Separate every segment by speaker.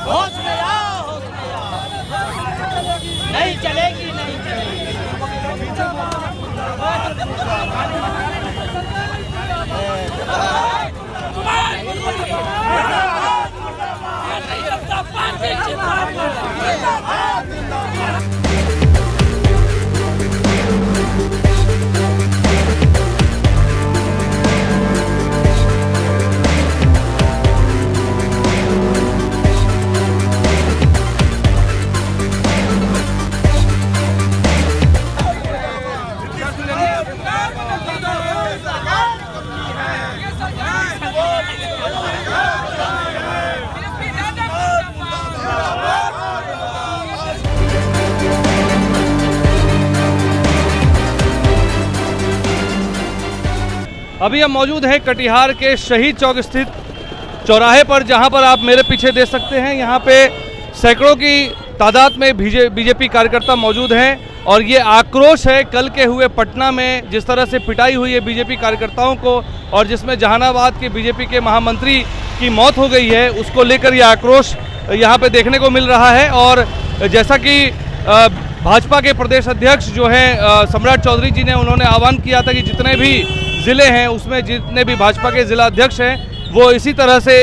Speaker 1: होश में आओ, होश में आओ। नहीं चलेगी, नहीं चलेगी।
Speaker 2: अभी हम मौजूद हैं कटिहार के शहीद चौक स्थित चौराहे पर, जहां पर आप मेरे पीछे देख सकते हैं। यहां पे सैकड़ों की तादाद में बीजेपी कार्यकर्ता मौजूद हैं और ये आक्रोश है कल के हुए पटना में जिस तरह से पिटाई हुई है बीजेपी कार्यकर्ताओं को और जिसमें जहानाबाद के बीजेपी के महामंत्री की मौत हो गई है, उसको लेकर यह आक्रोश यहाँ पे देखने को मिल रहा है। और जैसा कि भाजपा के प्रदेश अध्यक्ष जो हैं सम्राट चौधरी जी ने उन्होंने आह्वान किया था कि जितने भी ज़िले हैं उसमें जितने भी भाजपा के ज़िला अध्यक्ष हैं वो इसी तरह से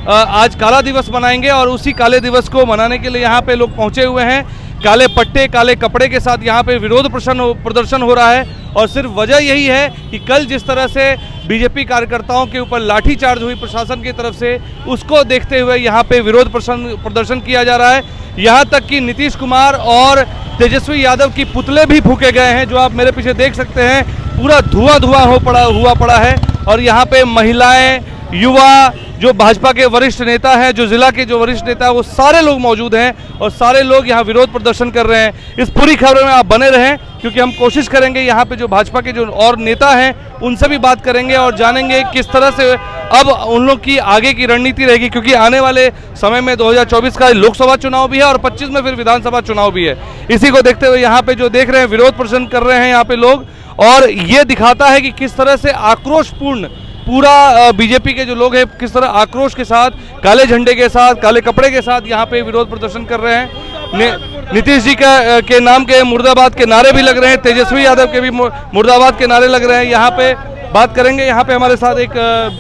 Speaker 2: आज काला दिवस मनाएंगे और उसी काले दिवस को मनाने के लिए यहाँ पे लोग पहुँचे हुए हैं। काले पट्टे काले कपड़े के साथ यहाँ पे विरोध प्रदर्शन हो रहा है और सिर्फ वजह यही है कि कल जिस तरह से बीजेपी कार्यकर्ताओं के ऊपर लाठीचार्ज हुई प्रशासन की तरफ से, उसको देखते हुए यहाँ पे विरोध प्रदर्शन किया जा रहा है। यहाँ तक कि नीतीश कुमार और तेजस्वी यादव की पुतले भी फूके गए हैं, जो आप मेरे पीछे देख सकते हैं। पूरा धुआं हुआ पड़ा है और यहाँ पे महिलाएं, युवा, जो भाजपा के वरिष्ठ नेता हैं, जो जिला के जो वरिष्ठ नेता हैं, वो सारे लोग मौजूद हैं और सारे लोग यहाँ विरोध प्रदर्शन कर रहे हैं। इस पूरी खबर में आप बने रहें क्योंकि हम कोशिश करेंगे यहाँ पे जो भाजपा के जो और नेता हैं उनसे भी बात करेंगे और जानेंगे किस तरह से अब उन लोग की आगे की रणनीति रहेगी, क्योंकि आने वाले समय में 2024 का लोकसभा चुनाव भी है और 25 में फिर विधानसभा चुनाव भी है। इसी को देखते हुए यहाँ पे जो देख रहे हैं विरोध प्रदर्शन कर रहे हैं यहाँ पे लोग, और ये दिखाता है कि किस तरह से आक्रोशपूर्ण पूरा बीजेपी के जो लोग हैं किस तरह आक्रोश के साथ, काले झंडे के साथ, काले कपड़े के साथ यहाँ पे विरोध प्रदर्शन कर रहे हैं। नीतीश जी के नाम के मुर्दाबाद के नारे भी लग रहे हैं, तेजस्वी यादव के भी मुर्दाबाद के नारे लग रहे हैं। यहाँ पे बात करेंगे, यहाँ पे हमारे साथ एक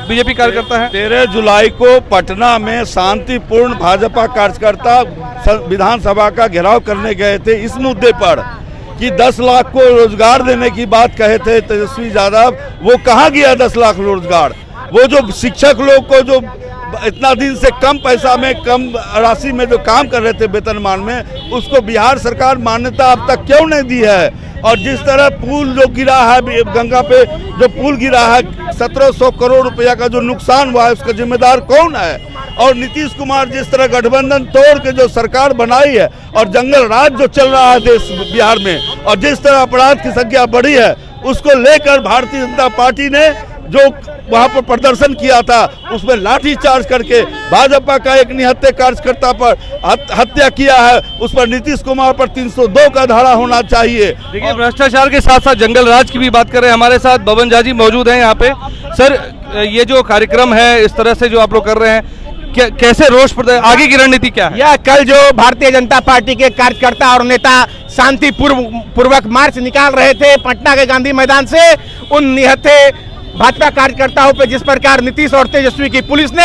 Speaker 2: बीजेपी कार्यकर्ता है।
Speaker 3: 13 जुलाई को पटना में शांतिपूर्ण भाजपा कार्यकर्ता विधानसभा का घेराव करने गए थे इस मुद्दे पर कि 10 लाख को रोजगार देने की बात कहे थे तेजस्वी यादव। वो कहाँ गया 10 लाख रोजगार? वो जो शिक्षक लोग को जो इतना दिन से कम पैसा में कम राशि में जो काम कर रहे थे वेतनमान में, उसको बिहार सरकार मान्यता अब तक क्यों नहीं दी है? और जिस तरह पुल जो गिरा है गंगा पे, जो पुल गिरा है 1700 करोड़ रुपया का जो नुकसान हुआ है, उसका जिम्मेदार कौन है? और नीतीश कुमार जिस तरह गठबंधन तोड़ के जो सरकार बनाई है और जंगल राज जो चल रहा है देश बिहार में, और जिस तरह अपराध की संख्या बढ़ी है, उसको लेकर भारतीय जनता पार्टी ने जो वहां पर प्रदर्शन किया था उसमें लाठी चार्ज करके भाजपा का एक निहत्थे कार्यकर्ता पर हत्या किया है। उस पर नीतीश कुमार पर 302 का धारा होना चाहिए।
Speaker 2: देखिए, भ्रष्टाचार के साथ साथ जंगल राज की भी बात करें, हमारे साथ बबन झा जी मौजूद हैं यहाँ पे। सर, ये जो कार्यक्रम है इस तरह से जो आप लोग कर रहे हैं, कैसे रोष प्रदर्शन, आगे की रणनीति क्या है?
Speaker 4: यह कल जो भारतीय जनता पार्टी के कार्यकर्ता और नेता शांति पूर्वक मार्च निकाल रहे थे पटना के गांधी मैदान से, उन निहत्थे भाजपा कार्यकर्ताओं पे जिस प्रकार नीतीश और तेजस्वी की पुलिस ने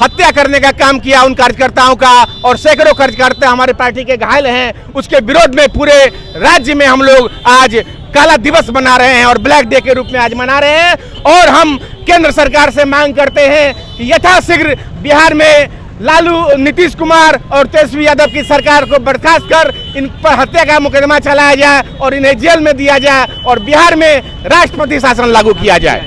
Speaker 4: हत्या करने का काम किया उन कार्यकर्ताओं का, और सैकड़ों कार्यकर्ता हमारे पार्टी के घायल हैं, उसके विरोध में पूरे राज्य में हम लोग आज काला दिवस मना रहे हैं और ब्लैक डे के रूप में आज मना रहे हैं। और हम केंद्र सरकार से मांग करते हैं कि यथाशीघ्र बिहार में नीतीश कुमार और तेजस्वी यादव की सरकार को बर्खास्त कर इन पर हत्या का मुकदमा चलाया जाए और इन्हें जेल में दिया जाए और बिहार में राष्ट्रपति शासन लागू किया जाए।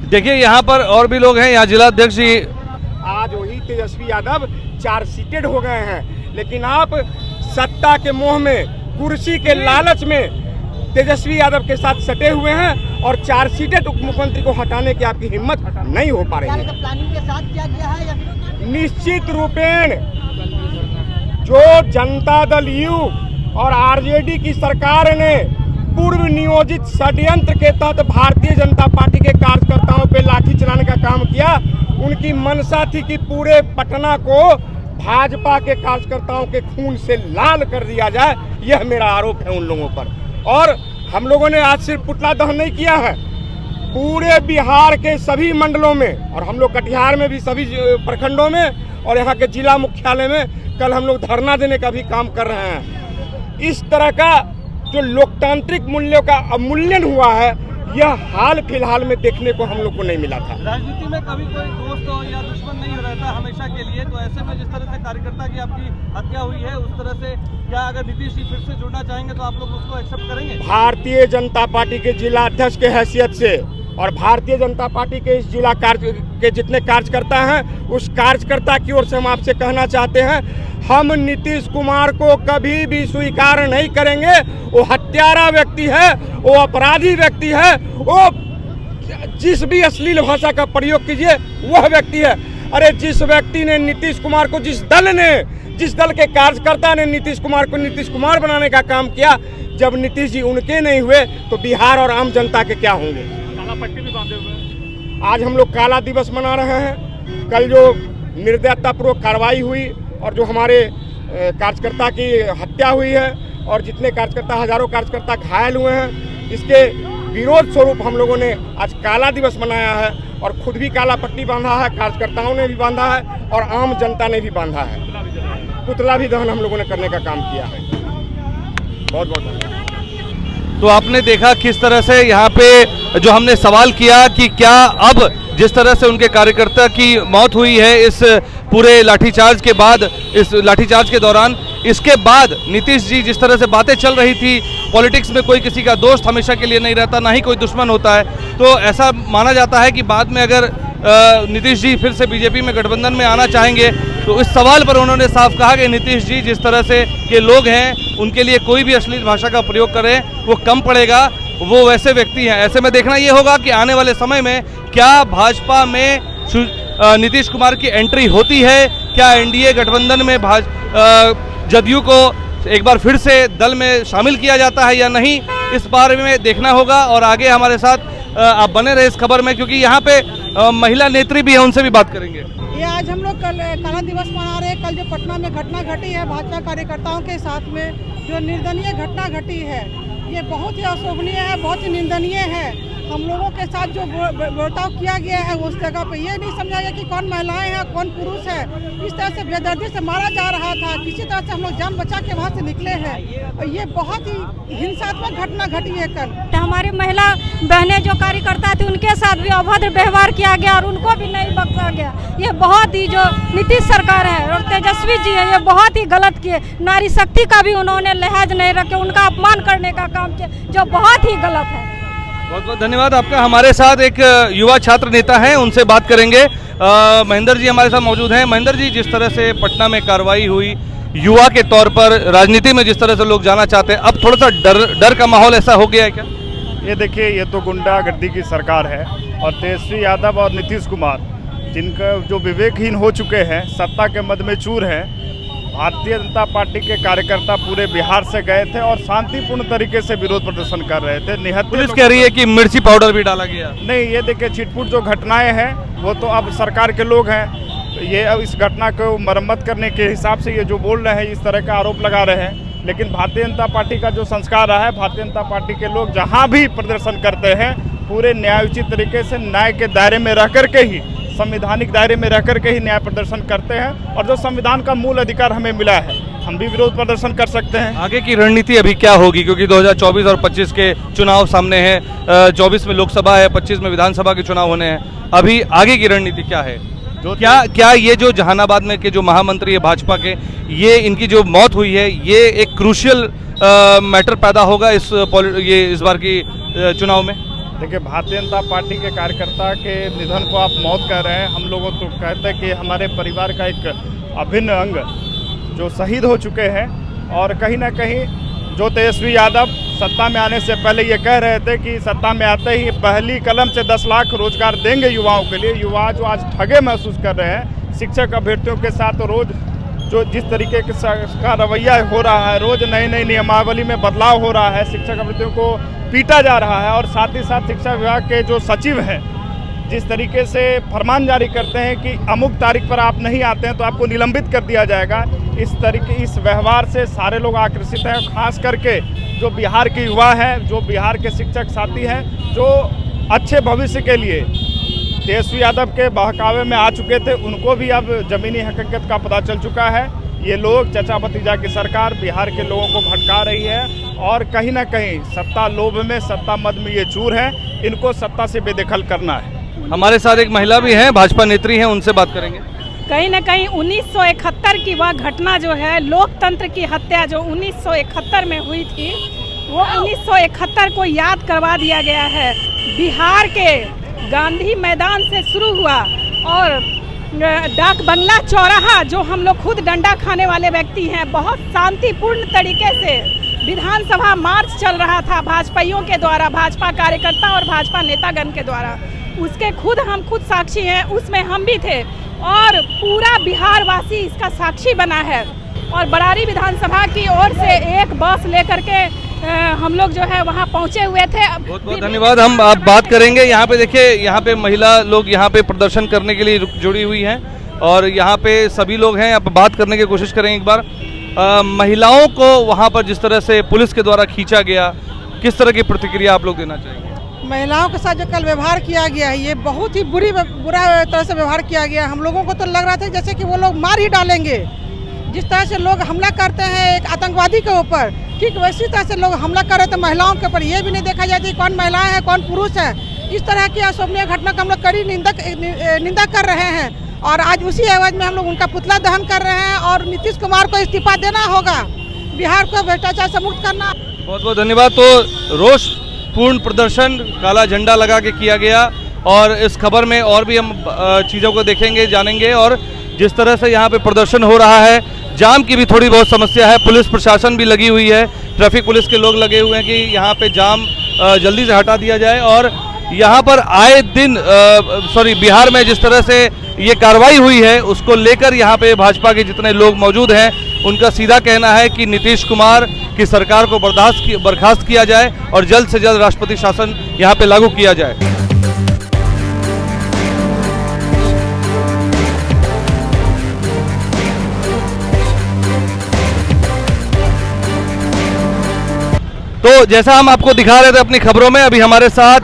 Speaker 2: देखिए, यहाँ पर और भी लोग हैं। यहाँ जिला अध्यक्ष जी,
Speaker 5: आज वही तेजस्वी यादव चार्ज शीटेड हो गए हैं, लेकिन आप सत्ता के मोह में, कुर्सी के लालच में तेजस्वी यादव के साथ सटे हुए हैं और चार्ज शीटेड उप मुख्यमंत्री को हटाने की आपकी हिम्मत नहीं हो पा रही है।
Speaker 1: प्लानिंग के साथ क्या किया है?
Speaker 5: निश्चित रूपेण जो जनता दल यू और आरजेडी की सरकार ने पूर्व नियोजित षड्यंत्र के तहत भारतीय जनता पार्टी के कार्यकर्ताओं पे लाठी चलाने का काम किया, उनकी मंशा थी कि पूरे पटना को भाजपा के कार्यकर्ताओं के खून से लाल कर दिया जाए, यह मेरा आरोप है उन लोगों पर। और हम लोगों ने आज सिर्फ पुतला दहन नहीं किया है, पूरे बिहार के सभी मंडलों में, और हम लोग कटिहार में भी सभी प्रखंडों में और यहाँ के जिला मुख्यालय में कल हम लोग धरना देने का भी काम कर रहे हैं। इस तरह का जो लोकतांत्रिक मूल्यों का अवमूल्यन हुआ है, यह हाल फिलहाल में देखने को हम लोग को नहीं मिला था।
Speaker 2: राजनीति में कभी कोई दोस्त हो या दुश्मन नहीं रहता हमेशा के लिए, तो ऐसे में जिस तरह से कार्यकर्ता की आपकी हत्या हुई है, उस तरह से क्या अगर नीतीश जी फिर से जुड़ना चाहेंगे तो आप लोग उसको एक्सेप्ट करेंगे?
Speaker 5: भारतीय जनता पार्टी के जिला अध्यक्ष के हैसियत से और भारतीय जनता पार्टी के इस जिला के जितने कार्यकर्ता हैं, उस कार्यकर्ता की ओर से हम आपसे कहना चाहते हैं, हम नीतीश कुमार को कभी भी स्वीकार नहीं करेंगे। वो हत्यारा व्यक्ति है, वो अपराधी व्यक्ति है, वो जिस भी अश्लील भाषा का प्रयोग कीजिए वह व्यक्ति है। अरे जिस व्यक्ति ने नीतीश कुमार को, जिस दल के कार्यकर्ता ने नीतीश कुमार को नीतीश कुमार बनाने का काम किया, जब नीतीश जी उनके नहीं हुए तो बिहार और आम जनता के क्या होंगे?
Speaker 2: काला पट्टी भी बांधे हुए हैं।
Speaker 5: आज हम लोग काला दिवस मना रहे हैं। कल जो निर्दयतापूर्वक कार्रवाई हुई और जो हमारे कार्यकर्ता की हत्या हुई है और जितने कार्यकर्ता, हजारों कार्यकर्ता घायल हुए हैं, इसके विरोध स्वरूप हम लोगों ने आज काला दिवस मनाया है और खुद भी काला पट्टी बांधा है, कार्यकर्ताओं ने भी बांधा है और आम जनता ने भी बांधा है। पुतला भी दहन हम लोगों ने करने का काम किया है। बहुत बहुत धन्यवाद।
Speaker 2: तो आपने देखा किस तरह से यहाँ पे जो हमने सवाल किया कि क्या अब जिस तरह से उनके कार्यकर्ता की मौत हुई है इस पूरे लाठीचार्ज के बाद, इस लाठीचार्ज के दौरान, इसके बाद नीतीश जी जिस तरह से बातें चल रही थी, पॉलिटिक्स में कोई किसी का दोस्त हमेशा के लिए नहीं रहता, ना ही कोई दुश्मन होता है, तो ऐसा माना जाता है कि बाद में अगर नीतीश जी फिर से बीजेपी में गठबंधन में आना चाहेंगे तो इस सवाल पर उन्होंने साफ कहा कि नीतीश जी जिस तरह से के लोग हैं उनके लिए कोई भी अश्लील भाषा का प्रयोग करें वो कम पड़ेगा, वो वैसे व्यक्ति हैं। ऐसे में देखना ये होगा कि आने वाले समय में क्या भाजपा में नीतीश कुमार की एंट्री होती है, क्या एनडीए गठबंधन में जदयू को एक बार फिर से दल में शामिल किया जाता है या नहीं, इस बारे में देखना होगा। और आगे हमारे साथ आप बने रहे इस खबर में, क्योंकि यहाँ पे महिला नेत्री भी है, उनसे भी बात करेंगे।
Speaker 6: ये आज हम लोग कल काला दिवस मना रहे हैं। कल जो पटना में घटना घटी है भाजपा कार्यकर्ताओं के साथ में, जो निर्दयनीय घटना घटी है, ये बहुत ही अशोभनीय है, बहुत ही निंदनीय है। हम लोगों के साथ जो बर्ताव किया गया है उस जगह पे ये नहीं समझा गया कि कौन महिलाएं हैं कौन पुरुष है। इस तरह से बेदर्दी से मारा जा रहा था, किसी तरह से हम लोग जान बचा के वहाँ से निकले हैं और ये बहुत ही हिंसात्मक घटना घटी है कल।
Speaker 7: हमारी महिला बहनें जो कार्यकर्ता थी उनके साथ भी अभद्र व्यवहार किया गया और उनको भी नहीं बख्शा गया। ये बहुत ही जो नीतीश सरकार है और तेजस्वी जी है, ये बहुत ही गलत किए। नारी शक्ति का भी उन्होंने लिहाज नहीं रखे, उनका अपमान करने का काम किया, जो बहुत ही गलत है।
Speaker 2: बहुत बहुत धन्यवाद आपका। हमारे साथ एक युवा छात्र नेता हैं, उनसे बात करेंगे। महेंद्र जी हमारे साथ मौजूद हैं। महेंद्र जी, जिस तरह से पटना में कार्रवाई हुई, युवा के तौर पर राजनीति में जिस तरह से लोग जाना चाहते हैं, अब थोड़ा सा डर का माहौल ऐसा हो गया है क्या?
Speaker 8: ये देखिए, ये तो गुंडागर्दी की सरकार है और तेजस्वी यादव और नीतीश कुमार जिनका जो विवेकहीन हो चुके हैं, सत्ता के मद में चूर हैं। भारतीय जनता पार्टी के कार्यकर्ता पूरे बिहार से गए थे और शांतिपूर्ण तरीके से विरोध प्रदर्शन कर रहे थे। निहत्थे
Speaker 2: पुलिस कह रही है कि मिर्ची पाउडर भी डाला गया।
Speaker 8: नहीं, ये देखिए छिटपुट जो घटनाएं हैं वो तो अब सरकार के लोग हैं, ये अब इस घटना को मरम्मत करने के हिसाब से ये जो बोल रहे हैं, इस तरह का आरोप लगा रहे हैं। लेकिन भारतीय जनता पार्टी का जो संस्कार रहा है, भारतीय जनता पार्टी के लोग जहाँ भी प्रदर्शन करते हैं पूरे न्यायोचित तरीके से न्याय के दायरे में रह करके ही, संवैधानिक दायरे में रह करके ही न्याय प्रदर्शन करते हैं। और जो संविधान का मूल अधिकार हमें मिला है, हम भी विरोध प्रदर्शन कर सकते हैं।
Speaker 2: आगे की रणनीति अभी क्या होगी, क्योंकि 2024 और 25 के चुनाव सामने हैं। 24 में लोकसभा है, 25 में विधानसभा के चुनाव होने हैं। अभी आगे की रणनीति क्या है? क्या ये जो जहानाबाद में के जो महामंत्री है भाजपा के, ये इनकी जो मौत हुई है, ये एक क्रूशियल मैटर पैदा होगा इस बार की चुनाव में?
Speaker 8: देखिए, भारतीय जनता पार्टी के कार्यकर्ता के निधन को आप मौत कह रहे हैं। हम लोगों तो कहते हैं कि हमारे परिवार का एक अभिन्न अंग जो शहीद हो चुके हैं। और कहीं ना कहीं जो तेजस्वी यादव सत्ता में आने से पहले ये कह रहे थे कि सत्ता में आते ही पहली कलम से 10 लाख रोजगार देंगे युवाओं के लिए, युवा जो आज ठगे महसूस कर रहे हैं। शिक्षक अभ्यर्थियों के साथ रोज जो जिस तरीके का रवैया हो रहा है, रोज नई नई नियमावली में बदलाव हो रहा है, शिक्षक अभ्यर्थियों को पीटा जा रहा है। और साथ ही साथ शिक्षा विभाग के जो सचिव हैं जिस तरीके से फरमान जारी करते हैं कि अमुक तारीख पर आप नहीं आते हैं तो आपको निलंबित कर दिया जाएगा, इस व्यवहार से सारे लोग आकर्षित हैं। खास करके जो बिहार के युवा हैं, जो बिहार के शिक्षक साथी हैं, जो अच्छे भविष्य के लिए तेजस्वी यादव के बहकावे में आ चुके थे, उनको भी अब ज़मीनी हकीकत का पता चल चुका है। ये लोग चचा भतीजा की सरकार बिहार के लोगों को भटका रही है और कहीं ना कहीं सत्ता लोभ में, सत्ता मद में ये चूर है, इनको सत्ता से बेदखल करना है।
Speaker 2: हमारे साथ एक महिला भी हैं, भाजपा नेत्री हैं, उनसे बात करेंगे।
Speaker 9: कहीं ना कहीं 1971 की वह घटना जो है, लोकतंत्र की हत्या जो 1971 में हुई थी, वो 1971 को याद करवा दिया गया है। बिहार के गांधी मैदान से शुरू हुआ और डाक बंगला चौराहा, जो हम लोग खुद डंडा खाने वाले व्यक्ति हैं, बहुत शांतिपूर्ण तरीके से विधानसभा मार्च चल रहा था भाजपाइयों के द्वारा, भाजपा कार्यकर्ता और भाजपा नेतागण के द्वारा। उसके हम खुद साक्षी हैं, उसमें हम भी थे और पूरा बिहार वासी इसका साक्षी बना है। और बरारी विधानसभा की ओर से एक बस लेकर के हम लोग जो है वहाँ पहुँचे हुए थे।
Speaker 2: बहुत बहुत धन्यवाद। हम आप बात करेंगे। यहाँ पे देखिए, यहाँ पे महिला लोग यहाँ पे प्रदर्शन करने के लिए जुड़ी हुई हैं और यहाँ पे सभी लोग हैं। आप बात करने की कोशिश करेंगे एक बार। महिलाओं को वहाँ पर जिस तरह से पुलिस के द्वारा खींचा गया, किस तरह की प्रतिक्रिया आप लोग देना चाहेंगे?
Speaker 6: महिलाओं के साथ जो कल व्यवहार किया गया है, ये बहुत ही बुरा तरह से व्यवहार किया गया। हम लोगों को तो लग रहा था जैसे कि वो लोग मार ही डालेंगे। जिस तरह से लोग हमला करते हैं एक आतंकवादी के ऊपर, ठीक वैसी तरह से लोग हमला कर रहे थे महिलाओं के ऊपर। ये भी नहीं देखा जाता कौन महिलाएं हैं कौन पुरुष है। इस तरह की अशोभनीय घटना का हम लोग कड़ी निंदा कर रहे हैं और आज उसी आवाज में हम लोग उनका पुतला दहन कर रहे हैं और नीतीश कुमार को इस्तीफा देना होगा, बिहार को भ्रष्टाचार से मुक्त करना।
Speaker 2: बहुत बहुत धन्यवाद। तो रोष पूर्ण प्रदर्शन काला झंडा लगा के किया गया और इस खबर में और भी हम चीज़ों को देखेंगे, जानेंगे। और जिस तरह से यहाँ पे प्रदर्शन हो रहा है, जाम की भी थोड़ी बहुत समस्या है, पुलिस प्रशासन भी लगी हुई है, ट्रैफिक पुलिस के लोग लगे हुए हैं कि यहाँ पे जाम जल्दी से हटा दिया जाए। और यहाँ पर आए दिन बिहार में जिस तरह से ये कार्रवाई हुई है, उसको लेकर यहाँ पे भाजपा के जितने लोग मौजूद हैं, उनका सीधा कहना है कि नीतीश कुमार की सरकार को बर्खास्त किया जाए और जल्द से जल्द राष्ट्रपति शासन यहाँ पे लागू किया जाए। तो जैसा हम आपको दिखा रहे थे अपनी खबरों में, अभी हमारे साथ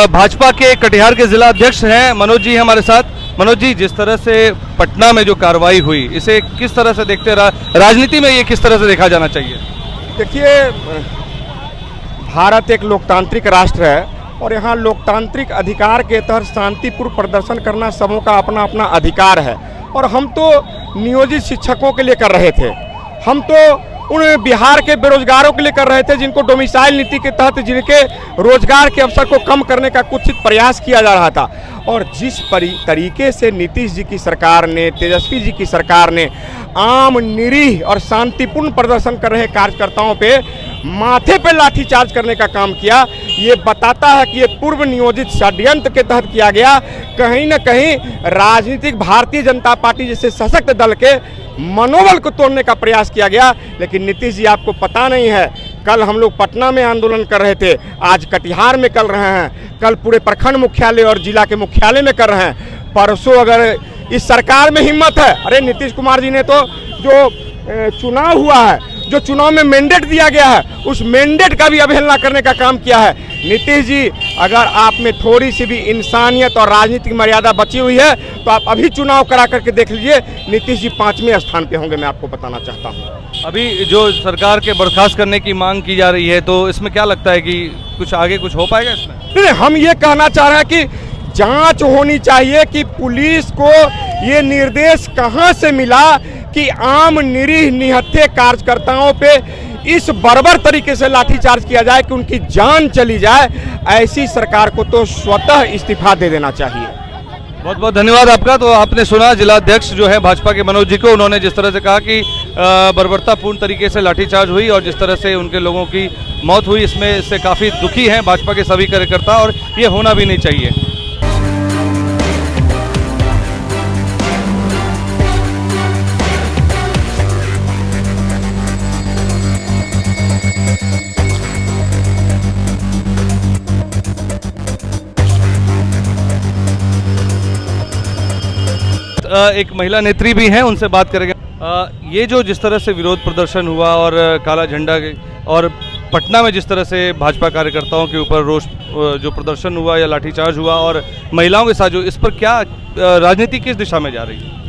Speaker 2: भाजपा के कटिहार के जिला अध्यक्ष हैं मनोज जी हमारे साथ। मनोज जी, जिस तरह से पटना में जो कार्रवाई हुई, इसे किस तरह से देखते, राजनीति में ये किस तरह से देखा जाना चाहिए?
Speaker 5: देखिए, भारत एक लोकतांत्रिक राष्ट्र है और यहाँ लोकतांत्रिक अधिकार के तहत शांतिपूर्ण प्रदर्शन करना सबों का अपना अपना अधिकार है। और हम तो नियोजित शिक्षकों के लिए कर रहे थे, हम तो उन बिहार के बेरोजगारों के लिए कर रहे थे जिनको डोमिसाइल नीति के तहत जिनके रोजगार के अवसर को कम करने का कुछ प्रयास किया जा रहा था। और जिस तरीके से नीतीश जी की सरकार ने, तेजस्वी जी की सरकार ने आम निरीह और शांतिपूर्ण प्रदर्शन कर रहे कार्यकर्ताओं पे माथे पे लाठीचार्ज करने का काम किया, ये बताता है कि ये पूर्व नियोजित षड्यंत्र के तहत किया गया। कहीं न कहीं राजनीतिक भारतीय जनता पार्टी जैसे सशक्त दल के मनोबल को तोड़ने का प्रयास किया गया। लेकिन नीतीश जी, आपको पता नहीं है, कल हम लोग पटना में आंदोलन कर रहे थे, आज कटिहार में कर रहे हैं, कल पूरे प्रखंड मुख्यालय और जिला के मुख्यालय में कर रहे हैं। परसों अगर इस सरकार में हिम्मत है, अरे नीतीश कुमार जी ने तो जो चुनाव हुआ है, जो चुनाव में मैंडेट दिया गया है, उस मैंडेट का भी अवहेलना करने का काम किया है। नीतीश जी, अगर आप में थोड़ी सी भी इंसानियत और राजनीतिक मर्यादा बची हुई है तो आप अभी चुनाव करा करके देख लीजिए, नीतीश जी 5वें स्थान पे होंगे। मैं आपको बताना चाहता हूँ।
Speaker 2: अभी जो सरकार के बर्खास्त करने की मांग की जा रही है, तो इसमें क्या लगता है कि कुछ आगे कुछ हो पाएगा इसमें?
Speaker 5: नहीं, हम ये कहना चाह रहे हैं कि जांच होनी चाहिए कि पुलिस को ये निर्देश कहां से मिला कि आम निरीह निहत्थे कार्यकर्ताओं पे इस बर्बर तरीके से लाठीचार्ज किया जाए कि उनकी जान चली जाए। ऐसी सरकार को तो स्वतः इस्तीफा दे देना चाहिए।
Speaker 2: बहुत बहुत धन्यवाद आपका। तो आपने सुना जिला अध्यक्ष जो है भाजपा के मनोज जी को, उन्होंने जिस तरह से कहा कि बर्बरतापूर्ण तरीके से लाठीचार्ज हुई और जिस तरह से उनके लोगों की मौत हुई, इसमें से काफ़ी दुखी हैं भाजपा के सभी कार्यकर्ता और ये होना भी नहीं चाहिए। एक महिला नेत्री भी हैं, उनसे बात करेंगे। ये जो जिस तरह से विरोध प्रदर्शन हुआ और काला झंडा और पटना में जिस तरह से भाजपा कार्यकर्ताओं के ऊपर रोष जो प्रदर्शन हुआ या लाठीचार्ज हुआ और महिलाओं के साथ जो, इस पर क्या राजनीति किस दिशा में जा रही है?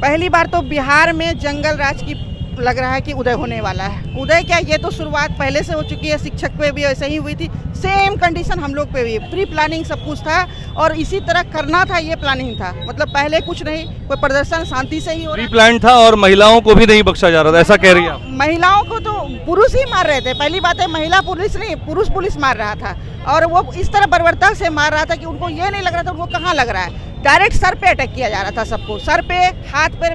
Speaker 6: पहली बार तो बिहार में जंगल राज की लग रहा है कि उदय होने वाला है। उदय क्या, ये तो शुरुआत पहले से हो चुकी है। शिक्षक पे भी ऐसे ही हुई थी, सेम कंडीशन हम लोग पे भी। प्री प्लानिंग सब कुछ था और इसी तरह करना था, ये प्लानिंग था। मतलब पहले कुछ नहीं, कोई प्रदर्शन शांति से ही हो रहा।
Speaker 2: प्री प्लान था और महिलाओं को भी नहीं बख्शा जा रहा था, ऐसा कह रही है आप?
Speaker 6: महिलाओं को तो पुरुष ही मार रहे थे। पहली बात है, महिला पुलिस नहीं, पुरुष पुलिस मार रहा था और वो इस तरह बर्बरता से मार रहा था कि उनको ये नहीं लग रहा था उनको कहाँ लग रहा है। डायरेक्ट सर पे अटैक किया जा रहा था सबको, सर पे, हाथ पे।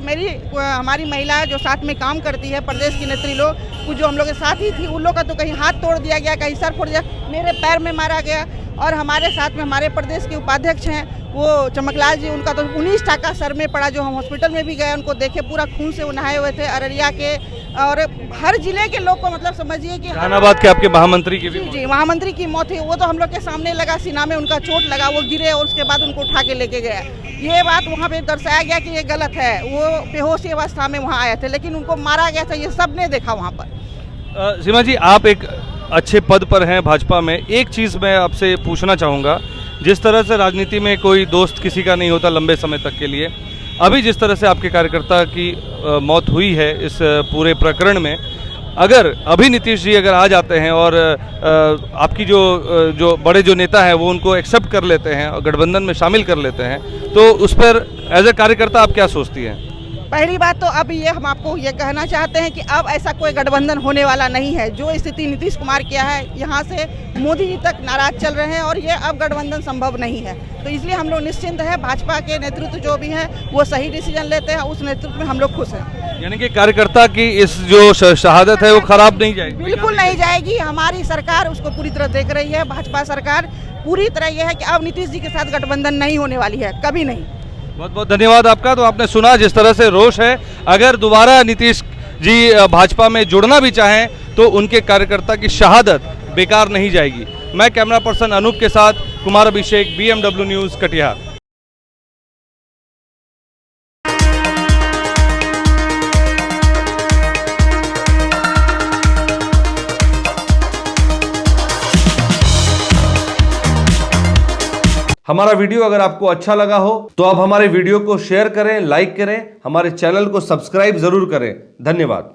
Speaker 6: हमारी महिला जो साथ में काम करती है, प्रदेश की नेत्री लोग, कुछ जो हम लोग के साथ ही थी, उन लोग का तो कहीं हाथ तोड़ दिया गया, कहीं सर फोड़ दिया, मेरे पैर में मारा गया। और हमारे साथ में हमारे प्रदेश के उपाध्यक्ष हैं वो चमकलाल जी, उनका तो 19 टाका सर में पड़ा, जो हम हॉस्पिटल में भी गए, उनको देखे पूरा खून से वो नहाए हुए थे। अररिया के और हर जिले के लोग को, मतलब समझिए कि
Speaker 2: जहानाबाद के आपके महामंत्री की भी
Speaker 6: जी महामंत्री की मौत हुई। वो तो हम लोग के सामने लगा, सीना में उनका चोट लगा, वो गिरे और उसके बाद उनको उठा के लेके गया। ये बात वहाँ पे दर्शाया गया कि ये गलत है। वो बेहोशी अवस्था में वहाँ आए थे, लेकिन उनको मारा गया था, ये सब ने देखा वहाँ पर।
Speaker 2: सीमा जी, आप एक अच्छे पद पर हैं भाजपा में। एक चीज़ मैं आपसे पूछना चाहूँगा, जिस तरह से राजनीति में कोई दोस्त किसी का नहीं होता लंबे समय तक के लिए, अभी जिस तरह से आपके कार्यकर्ता की मौत हुई है इस पूरे प्रकरण में, अगर अभी नीतीश जी अगर आ जाते हैं और आपकी जो बड़े जो नेता हैं वो उनको एक्सेप्ट कर लेते हैं और गठबंधन में शामिल कर लेते हैं, तो उस पर एज ए कार्यकर्ता आप क्या सोचती हैं?
Speaker 6: पहली बात तो अब ये हम आपको ये कहना चाहते हैं कि अब ऐसा कोई गठबंधन होने वाला नहीं है। जो स्थिति नीतीश कुमार किया है, यहाँ से मोदी जी तक नाराज चल रहे हैं और ये अब गठबंधन संभव नहीं है। तो इसलिए हम लोग निश्चिंत है, भाजपा के नेतृत्व जो भी है वो सही डिसीजन लेते हैं, उस नेतृत्व में हम लोग खुश हैं।
Speaker 2: यानी कि कार्यकर्ता की इस जो शहादत है वो खराब नहीं जाएगी?
Speaker 6: बिल्कुल नहीं जाएगी। हमारी सरकार उसको पूरी तरह देख रही है। भाजपा सरकार पूरी तरह यह है कि अब नीतीश जी के साथ गठबंधन नहीं होने वाली है, कभी नहीं।
Speaker 2: बहुत बहुत धन्यवाद आपका। तो आपने सुना जिस तरह से रोष है, अगर दोबारा नीतीश जी भाजपा में जुड़ना भी चाहें तो उनके कार्यकर्ता की शहादत बेकार नहीं जाएगी। मैं कैमरा पर्सन अनूप के साथ कुमार अभिषेक, BMW न्यूज़, कटिहार। हमारा वीडियो अगर आपको अच्छा लगा हो तो आप हमारे वीडियो को शेयर करें, लाइक करें, हमारे चैनल को सब्सक्राइब जरूर करें। धन्यवाद।